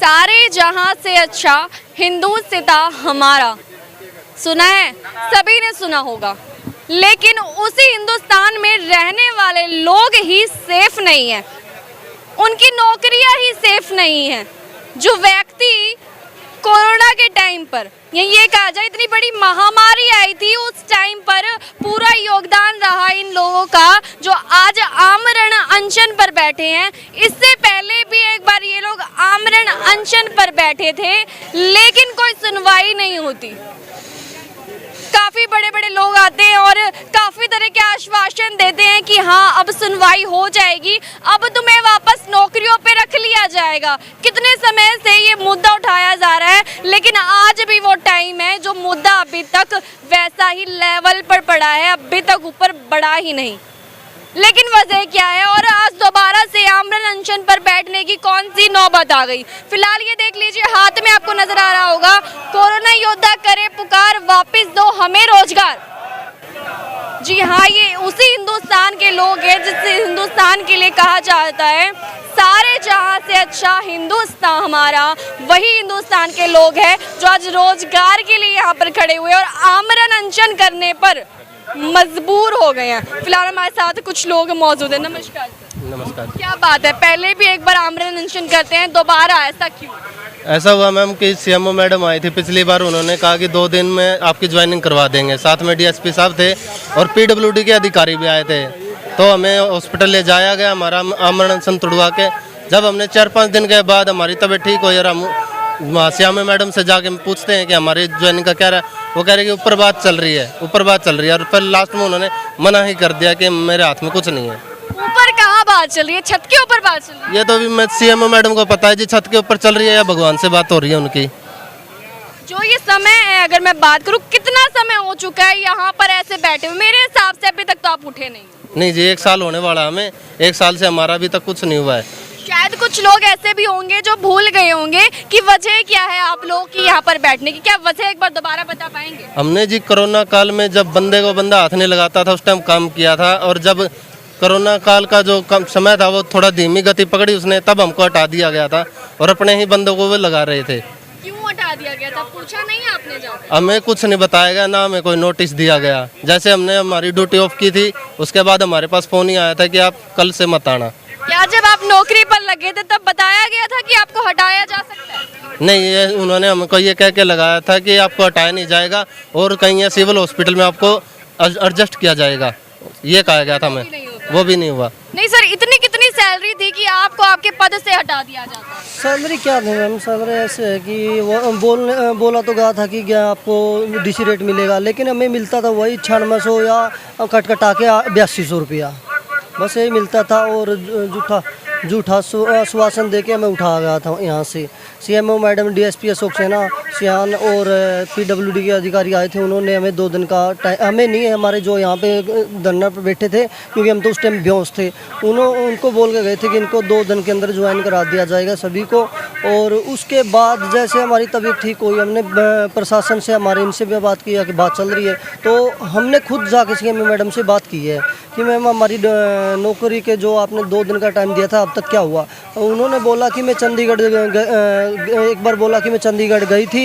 सारे जहां से अच्छा हिंदुस्तां हमारा, सुना है, सभी ने सुना होगा। लेकिन उसी हिंदुस्तान में रहने वाले लोग ही सेफ नहीं है, उनकी नौकरियां ही सेफ नहीं है। जो व्यक्ति कोरोना के टाइम पर ये कहा जाए इतनी बड़ी महामारी आई थी, उस टाइम पर पूरा योगदान रहा इन लोगों का जो आज आमरण अनशन पर बैठे हैं। इससे पहले भी एक बार ये लोग आमरण अनशन पर बैठे थे, लेकिन कोई सुनवाई नहीं होती। काफ़ी बड़े बड़े लोग आते हैं और काफ़ी तरह के आश्वासन देते हैं कि हाँ अब सुनवाई हो जाएगी, अब तुम्हें वापस नौकरियों पे रख लिया जाएगा। कितने समय से ये मुद्दा उठाया जा रहा है, लेकिन आज भी वो टाइम है जो मुद्दा अभी तक वैसा ही लेवल पर पड़ा है, अभी तक ऊपर बढ़ा ही नहीं। लेकिन वजह क्या है और आज दोबारा से आमरण अनशन पर बैठने की कौन सी नौबत आ गई? फिलहाल ये देख लीजिए, हाथ में आपको नजर आ रहा होगा, कोरोना योद्धा करे पुकार, वापस दो हमें रोजगार। जी हाँ, ये उसी हिंदुस्तान के लोग हैं जिस हिंदुस्तान के लिए कहा जाता है सारे जहां से अच्छा हिंदुस्तान हमारा। वही हिंदुस्तान के लोग हैं जो आज रोजगार के लिए यहाँ पर खड़े हुए और आमरण अनशन करने पर मजबूर हो गए हैं। फिलहाल हमारे साथ कुछ लोग मौजूद हैं। नमस्कार सर। नमस्कार। क्या बात है, पहले भी एक बार आमरण अनशन करते हैं, दोबारा ऐसा क्यों? ऐसा हुआ मैम कि सीएमओ मैडम आई थी पिछली बार, उन्होंने कहा कि 2 दिन में आपकी ज्वाइनिंग करवा देंगे। साथ में डीएसपी साहब थे और पीडब्ल्यूडी के अधिकारी भी आए थे, तो हमें हॉस्पिटल ले जाया गया हमारा आमरण अनशन तुड़वा के। जब हमने 4-5 दिन के बाद हमारी तबीयत ठीक हो और हम श्यामा मैडम से जाके पूछते हैं कि हमारी ज्वाइनिंग का क्या रहा, वो कह रहे कि ऊपर बात चल रही है, ऊपर बात चल रही है। और फिर लास्ट में उन्होंने मना ही कर दिया कि मेरे हाथ में कुछ नहीं है। ऊपर कहाँ बात चल रही है? छत के ऊपर बात चल रही है? ये तो अभी मैं सीएमओ मैडम को पता है जी, छत के ऊपर चल रही है या भगवान से बात हो रही है उनकी। जो ये समय है, अगर मैं बात करूँ, कितना समय हो चुका है यहाँ पर ऐसे बैठे हुए? मेरे हिसाब से अभी तक तो आप उठे नहीं जी, 1 साल होने वाला हमें, 1 साल से हमारा अभी तक कुछ नहीं हुआ है। शायद कुछ लोग ऐसे भी होंगे जो भूल गए होंगे कि वजह क्या है आप लोग की यहाँ पर बैठने की, क्या वजह एक बार दोबारा बता पाएंगे? हमने जी कोरोना काल में जब बंदे को बंदा हाथ नहीं लगाता था उस टाइम काम किया था, और जब कोरोना काल का जो कम समय था वो थोड़ा धीमी गति पकड़ी उसने, तब हमको हटा दिया गया था और अपने ही बंदों को वो लगा रहे थे। क्यों हटा दिया गया था, पूछा नहीं आपने? जाकर हमें कुछ नहीं बताया गया, ना हमें कोई नोटिस दिया गया। जैसे हमने हमारी ड्यूटी ऑफ की थी उसके बाद हमारे पास फ़ोन ही आया था कि आप कल से मत आना। क्या जब आप नौकरी पर लगे थे तब बताया गया था कि आपको हटाया जा सकता है? नहीं, ये उन्होंने हमको ये कह के लगाया था कि आपको हटाया नहीं जाएगा और कहीं या सिविल हॉस्पिटल में आपको एडजस्ट किया जाएगा, ये कहा गया था हमें, वो भी नहीं हुआ। नहीं सर, इतनी कितनी सैलरी थी कि आपको आपके पद से हटा दिया जाता है? सैलरी क्या थी मैम, सैलरी ऐसे है कि वो बोला तो गया था कि क्या आपको डीसी रेट मिलेगा, लेकिन हमें मिलता था वही 9600 या कटा के 8200 रुपया, बस यही मिलता था। और झूठा आश्वासन दे के हमें उठा गया था यहाँ से। सीएमओ मैडम, डीएसपी अशोक सेना, सियान और पीडब्ल्यूडी के अधिकारी आए थे, उन्होंने हमें 2 दिन का टाइम, हमें नहीं, हमारे जो यहाँ पे धरना पर बैठे थे, क्योंकि हम तो उस टाइम बेहोश थे, उनको बोल के गए थे कि इनको 2 दिन के अंदर ज्वाइन करा दिया जाएगा सभी को। और उसके बाद जैसे हमारी तबीयत ठीक हुई, हमने प्रशासन से, हमारे इनसे भी बात की कि बात चल रही है, तो हमने खुद जाके सीएमओ मैडम से बात की है कि मैम हमारी नौकरी के जो आपने 2 दिन का टाइम दिया था अब तक क्या हुआ। उन्होंने बोला कि मैं चंडीगढ़, एक बार बोला कि मैं चंडीगढ़ गई थी,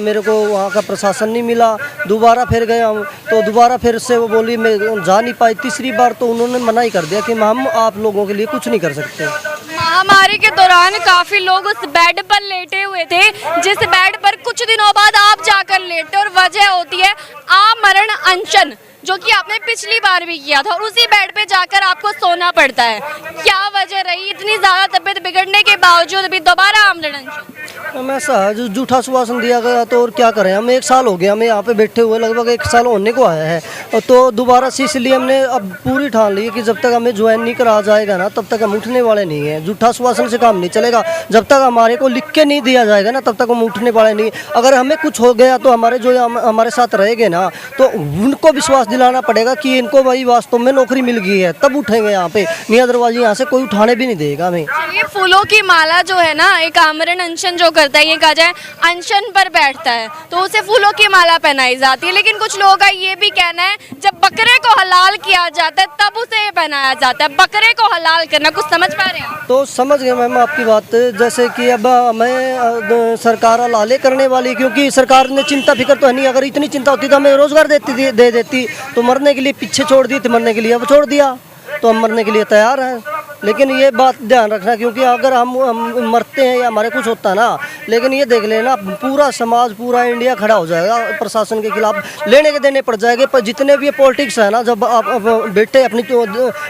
मेरे को वहाँ का प्रशासन नहीं मिला। दोबारा फिर गया तो दोबारा फिर से वो बोली मैं जा नहीं पाई। तीसरी बार तो उन्होंने मना ही कर दिया कि हम आप लोगों के लिए कुछ नहीं कर सकते। महामारी के दौरान काफी लोग उस बेड पर लेटे हुए थे जिस बेड पर कुछ दिनों बाद आप जाकर लेटे, और वजह होती है आमरण अनशन, जो कि आपने पिछली बार भी किया था और उसी बेड पे जाकर आपको सोना पड़ता है। क्या वजह रही इतनी ज़्यादा तबीयत बिगड़ने के बावजूद भी दोबारा आमरण अनशन? हमें सहज झूठा आश्वासन दिया गया तो और क्या करें, हमें 1 साल हो गया, हमें यहाँ पे बैठे हुए लगभग 1 साल होने को आया है। तो दोबारा से इसलिए हमने अब पूरी ठान ली है कि जब तक हमें ज्वाइन नहीं करा जाएगा ना तब तक हम उठने वाले नहीं हैं। झूठा आश्वासन से काम नहीं चलेगा, जब तक हमारे को लिख के नहीं दिया जाएगा ना तब तक हम उठने वाले नहीं। अगर हमें कुछ हो गया तो हमारे जो हमारे साथ रहेंगे ना, तो उनको विश्वास दिलाना पड़ेगा कि इनको भाई वास्तव में नौकरी मिल गई है, तब उठेंगे यहाँ पे, नहीं अदरवाइज यहाँ से कोई उठाने भी नहीं देगा हमें। चलिए, फूलों की माला जो है ना, एक आमरण अनशन जो करता है, ये कहा जाए अनशन पर बैठता है तो उसे फूलों की माला पहनाई जाती है, लेकिन कुछ लोगों का ये भी कहना है जब बकरे को हलाल किया जाता है तब उसे ये पहनाया जाता है। बकरे को हलाल करना, कुछ समझ पा रहे हैं आप? तो समझ गए मैम आपकी बात। जैसे कि अब हमें सरकार हलाले करने वाली, क्योंकि सरकार ने चिंता फिक्र तो है नहीं। अगर इतनी चिंता होती तो हमें रोजगार दे देती। तो मरने के लिए पीछे छोड़ दी थी, मरने के लिए अब छोड़ दिया, तो हम मरने के लिए तैयार हैं। लेकिन ये बात ध्यान रखना, क्योंकि अगर हम मरते हैं या हमारे कुछ होता है ना, लेकिन ये देख लेना पूरा समाज, पूरा इंडिया खड़ा हो जाएगा प्रशासन के खिलाफ, लेने के देने पड़ जाएंगे। पर जितने भी ये पॉलिटिक्स है ना, जब आप बेटे अपनी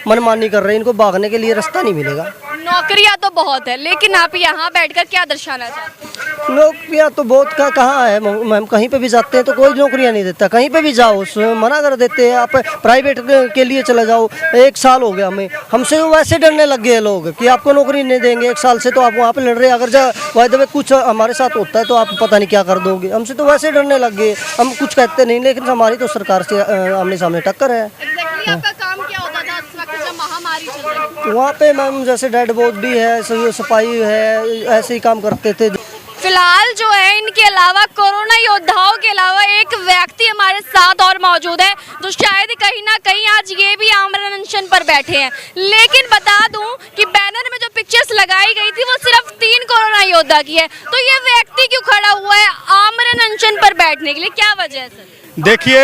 मनमानी कर रहे हैं, इनको भागने के लिए रास्ता नहीं मिलेगा। नौकरियां तो बहुत है, लेकिन आप यहाँ बैठकर क्या दर्शाना चाहते हैं? नौकरियाँ तो बहुत कहाँ है मैम, कहीं पे भी जाते हैं तो कोई नौकरियाँ नहीं देता। कहीं पे भी जाओ मना कर देते हैं, आप प्राइवेट के लिए चले जाओ। 1 साल हो गया हमसे वैसे डरने लग गए लोग कि आपको नौकरी नहीं देंगे 1 साल से, तो आप वहाँ पे लड़ रहे हैं। अगर वाय द वे कुछ हमारे साथ होता है तो आप पता नहीं क्या कर दोगे। हमसे तो वैसे डरने लग गए, हम कुछ कहते नहीं, लेकिन हमारी तो सरकार से आमने सामने टक्कर है। आपका काम क्या होता था इस वक्त जब महामारी चल रही थी? वहाँ पे मैम जैसे डेड बॉडी है, सफाई है, ऐसे ही काम करते थे। फिलहाल जो है इनके अलावा कोरोना योद्धाओं के अलावा एक व्यक्ति हमारे साथ और मौजूद है जो शायद कहीं ना कहीं आज ये भी आमरण अनशन पर बैठे हैं। लेकिन बता दूं कि बैनर में जो पिक्चर्स लगाई गई थी वो सिर्फ 3 कोरोना योद्धा की है। तो ये व्यक्ति क्यों खड़ा हुआ है आमरण अनशन पर बैठने के लिए, क्या वजह है सर? देखिए,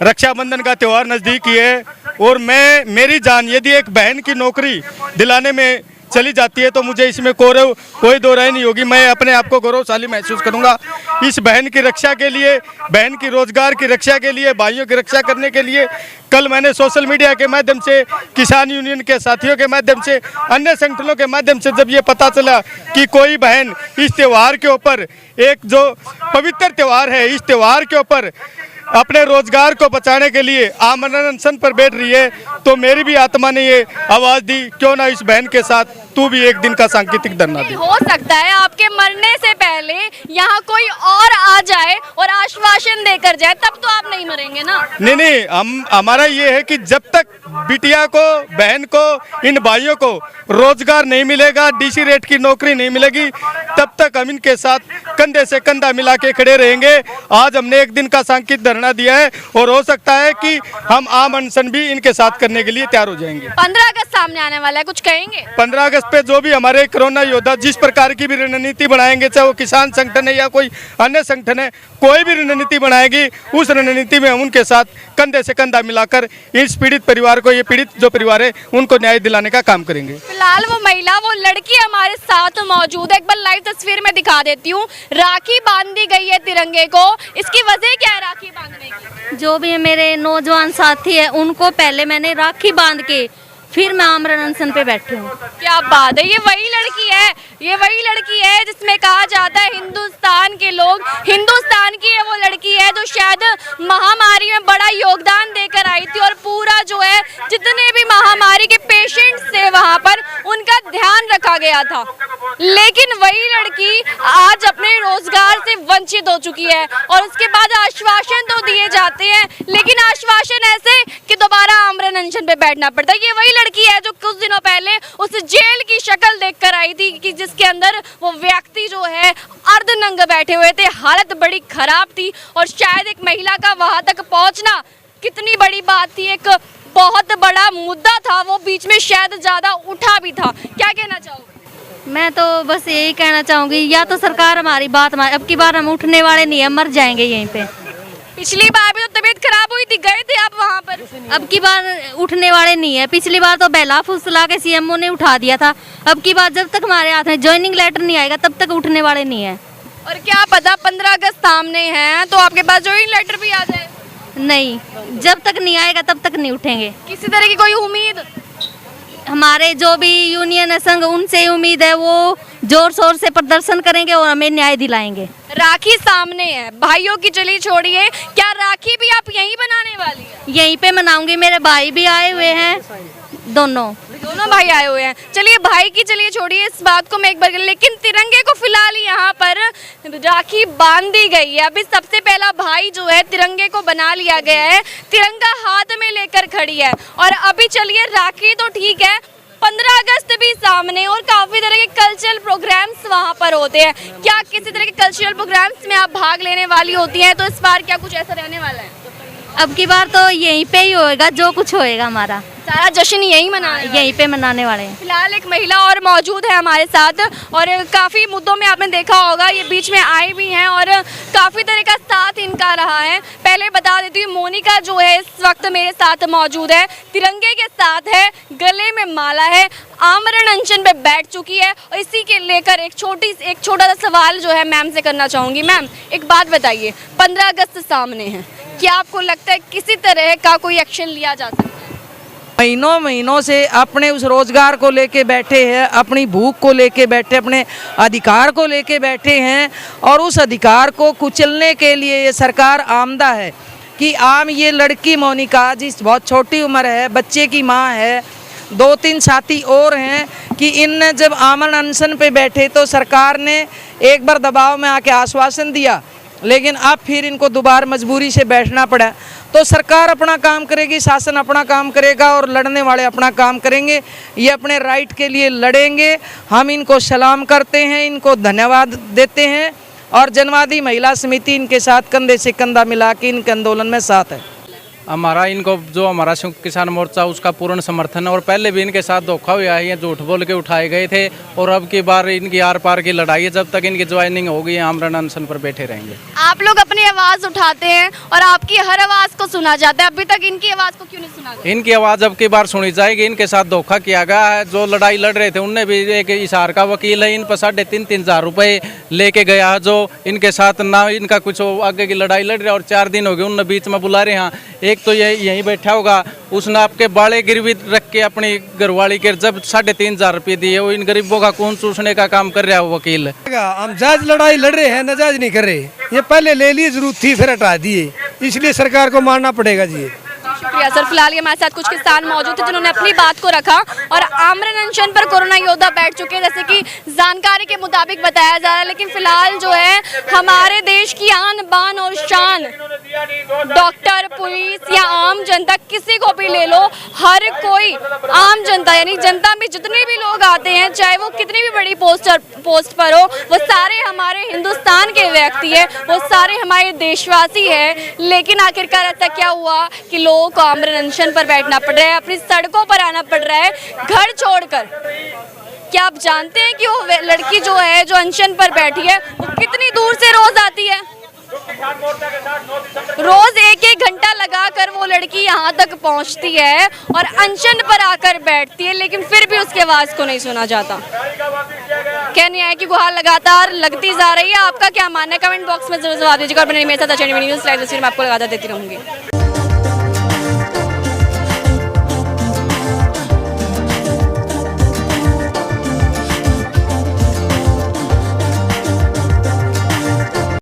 रक्षाबंधन का त्यौहार नज़दीक ही है और मेरी जान यदि एक बहन की नौकरी दिलाने में चली जाती है तो मुझे इसमें कोई दो राय नहीं होगी। मैं अपने आप को गौरवशाली महसूस करूंगा। इस बहन की रक्षा के लिए, बहन की रोजगार की रक्षा के लिए, भाइयों की रक्षा करने के लिए कल मैंने सोशल मीडिया के माध्यम से, किसान यूनियन के साथियों के माध्यम से, अन्य संगठनों के माध्यम से जब ये पता चला कि कोई बहन इस त्यौहार के ऊपर, एक जो पवित्र त्यौहार है, इस त्यौहार के ऊपर अपने रोजगार को बचाने के लिए आमरण अनशन पर बैठ रही है, तो मेरी भी आत्मा ने ये आवाज़ दी, क्यों ना इस बहन के साथ तू भी एक दिन का सांकेतिक धरना दे। हो सकता है आपके मरने से पहले यहाँ कोई और आ जाए और आश्वासन देकर जाए, तब तो आप नहीं मरेंगे ना? नहीं, हमारा ये है कि जब तक बिटिया को, बहन को, इन भाइयों को रोजगार नहीं मिलेगा, डीसी रेट की नौकरी नहीं मिलेगी, तब तक हम इनके साथ कंधे से कंधा मिला के खड़े रहेंगे। आज हमने एक दिन का सांकेतिक धरना दिया है और हो सकता है कि हम आम अनशन भी इनके साथ करने के लिए तैयार हो जाएंगे। 15 अगस्त सामने आने वाला है, कुछ कहेंगे? 15 अगस्त पे जो भी हमारे कोरोना योद्धा जिस प्रकार की भी रणनीति बनाएंगे, चाहे वो किसान संगठन है या कोई अन्य संगठन है, कोई भी रणनीति बनाएगी, उस रणनीति में हम उनके साथ कंधे से कंधा मिलाकर इस पीड़ित परिवार को, ये पीड़ित जो परिवार है, उनको न्याय दिलाने का काम करेंगे। फिलहाल वो महिला, वो लड़की हमारे साथ मौजूद है, एक बार लाइव तस्वीर में दिखा देती हूँ। राखी बांधी गई है तिरंगे को, इसकी वजह क्या है राखी बांधने की? जो भी मेरे नौजवान साथी है उनको पहले मैंने राखी बांध के फिर मैं आमरण अनशन पे बैठी हूँ। क्या बात है, ये वही लड़की है, ये वही लड़की है जिसमें कहा जाता है हिंदुस्तान के लोग, हिंदुस्तान की है वो लड़की है जो शायद महामारी में बड़ा योगदान देकर आई थी और पूरा जो है जितने भी महामारी के पेशेंट्स थे वहाँ पर उनका ध्यान रखा गया था। लेकिन वही लड़की आज अपने रोजगार से वंचित हो चुकी है और उसके बाद आश्वासन तो दिए जाते हैं, लेकिन आश्वासन ऐसे कि दोबारा आमरण अनशन पे बैठना पड़ता है। ये वही लड़की है जो कुछ दिनों पहले उस जेल की शक्ल देखकर आई थी कि जिसके अंदर वो व्यक्ति जो है अर्धनंग बैठे हुए थे, हालत बड़ी खराब थी और शायद एक महिला का वहां तक पहुंचना कितनी बड़ी बात थी, एक बहुत बड़ा मुद्दा था, वो बीच में शायद ज्यादा उठा भी था। क्या कहना चाहोगे? मैं तो बस यही कहना चाहूँगी, या तो सरकार हमारी बात मान, अब की बार हम उठने वाले नहीं है, मर जाएंगे यहीं पे। पिछली बार भी तो तबीयत खराब हुई थी, गए थे आप वहाँ पर? अब की बार उठने वाले नहीं है। पिछली बार तो बहला फुसला के सीएमओ ने उठा दिया था, अब की बार जब तक हमारे हाथ में ज्वाइनिंग लेटर नहीं आएगा तब तक उठने वाले नहीं है। और क्या पता 15 अगस्त सामने है तो आपके पास ज्वाइनिंग लेटर भी आ जाए? नहीं, जब तक नहीं आएगा तब तक नहीं उठेंगे। किसी तरह की कोई उम्मीद? हमारे जो भी यूनियन है, संघ, उनसे उम्मीद है वो जोर शोर से प्रदर्शन करेंगे और हमें न्याय दिलाएंगे। राखी सामने है, भाइयों की चली छोड़िए, क्या राखी भी आप यहीं बनाने वाली है? यहीं पे मनाऊंगी, मेरे भाई भी आए हुए हैं, दोनों भाई आए हुए हैं। चलिए भाई की चलिए छोड़िए इस बात को मैं एक बार, लेकिन तिरंगे को फिलहाल यहाँ पर राखी बांधी गई है। अभी सबसे पहला भाई जो है तिरंगे को बना लिया गया है, तिरंगा हाथ में लेकर खड़ी है और अभी चलिए राखी तो ठीक है, 15 अगस्त भी सामने और काफी तरह के कल्चरल प्रोग्राम्स वहाँ पर होते हैं। क्या किसी तरह के कल्चरल प्रोग्राम्स में आप भाग लेने वाली होती हैं? तो इस बार क्या कुछ ऐसा रहने वाला है? अब की बार तो यहीं पे ही होएगा, जो कुछ होएगा हमारा सारा जश्न यही मनाना है? यहीं पे मनाने वाले हैं। फिलहाल एक महिला और मौजूद है हमारे साथ और काफ़ी मुद्दों में आपने देखा होगा ये बीच में आई भी हैं और काफ़ी तरह का साथ इनका रहा है। पहले बता देती हूँ, मोनिका जो है इस वक्त मेरे साथ मौजूद है, तिरंगे के साथ है, गले में माला है, आमरण अनशन पे बैठ चुकी है और इसी के लेकर एक छोटा सा सवाल जो है मैम से करना चाहूँगी। मैम एक बात बताइए, 15 अगस्त सामने है, क्या आपको लगता है किसी तरह का कोई एक्शन लिया जा सकता है? महीनों महीनों से अपने उस रोजगार को लेके बैठे हैं, अपनी भूख को लेके बैठे, अपने अधिकार को लेके बैठे हैं और उस अधिकार को कुचलने के लिए ये सरकार आमदा है कि आम ये लड़की मोनिका जिस बहुत छोटी उम्र है, बच्चे की माँ है, 2-3 साथी और हैं कि इन जब आमरण अनशन पे बैठे तो सरकार ने एक बार दबाव में आके आश्वासन दिया, लेकिन अब फिर इनको दोबारा मजबूरी से बैठना पड़ा। तो सरकार अपना काम करेगी, शासन अपना काम करेगा और लड़ने वाले अपना काम करेंगे। ये अपने राइट के लिए लड़ेंगे। हम इनको सलाम करते हैं, इनको धन्यवाद देते हैं और जनवादी महिला समिति इनके साथ कंधे से कंधा मिला के इनके आंदोलन में साथ है। हमारा इनको जो हमारा संयुक्त किसान मोर्चा उसका पूर्ण समर्थन है और पहले भी इनके साथ धोखा हुआ है, ये झूठ बोल के उठाए गए थे और अब की बार इनकी आर पार की लड़ाई है। जब तक इनकी ज्वाइनिंग होगी आमरण अनशन पर बैठे रहेंगे। आप लोग अपनी आवाज़ उठाते हैं और आपकी हर आवाज़ को सुना जाता है, अभी तक इनकी आवाज़ को क्यों नहीं सुना गया? इनकी आवाज़ अब की बार सुनी जाएगी। इनके साथ धोखा किया गया है। जो लड़ाई लड़ रहे थे उनने भी एक इशार का वकील है, इन पर 3.5 हज़ार रुपये लेके गया है। जो इनके साथ ना इनका कुछ आगे की लड़ाई लड़ रहे और 4 दिन हो गए उनने बीच में बुला रहे हैं। एक तो यहीं बैठा होगा, उसने आपके बाड़े गिरवी रख के अपनी घरवाली के जब 3.5 हज़ार रुपये दिए, वो इन गरीबों का खून चूसने का काम कर रहा है वो वकील। हम जायज लड़ाई लड़ रहे हैं, नाजायज नहीं कर रहे। ये पहले ले ली, जरूरत थी फिर हटा दिए, इसलिए सरकार को मानना पड़ेगा जी। शुक्रिया सर। फिलहाल ये हमारे साथ कुछ किसान मौजूद थे जिन्होंने अपनी बात को रखा और आमरण अनशन पर कोरोना योद्धा बैठ चुके हैं, जैसे कि जानकारी के मुताबिक बताया जा रहा है। लेकिन फिलहाल जो है हमारे देश की आन बान और शान, डॉक्टर, पुलिस या आम जनता, किसी को भी ले लो, हर कोई आम जनता यानी जनता में जितने भी लोग आते हैं, चाहे वो कितनी भी बड़ी पोस्ट पर हो, वो सारे हमारे हिंदुस्तान के व्यक्ति है, वो सारे हमारे देशवासी है। लेकिन आखिरकार ऐसा क्या हुआ कि लोगों को आमरण अनशन पर बैठना पड़ रहा है, अपनी सड़कों पर आना पड़ रहा है घर छोड़कर? क्या आप जानते हैं कि वो लड़की जो है जो अनशन पर बैठी है वो कितनी दूर से रोज आती है? रोज 1-1 घंटा लगाकर वो लड़की यहाँ तक पहुँचती है और अनशन पर आकर बैठती है, लेकिन फिर भी उसकी आवाज़ को नहीं सुना जाता। कहने है कि गुहार लगातार लगती जा रही है। आपका क्या मानना है? कमेंट बॉक्स में जरूर जवाब दीजिएगा और मेरे साथ न्यूज़ लाइव में आपको लगातार देती रहूँगी।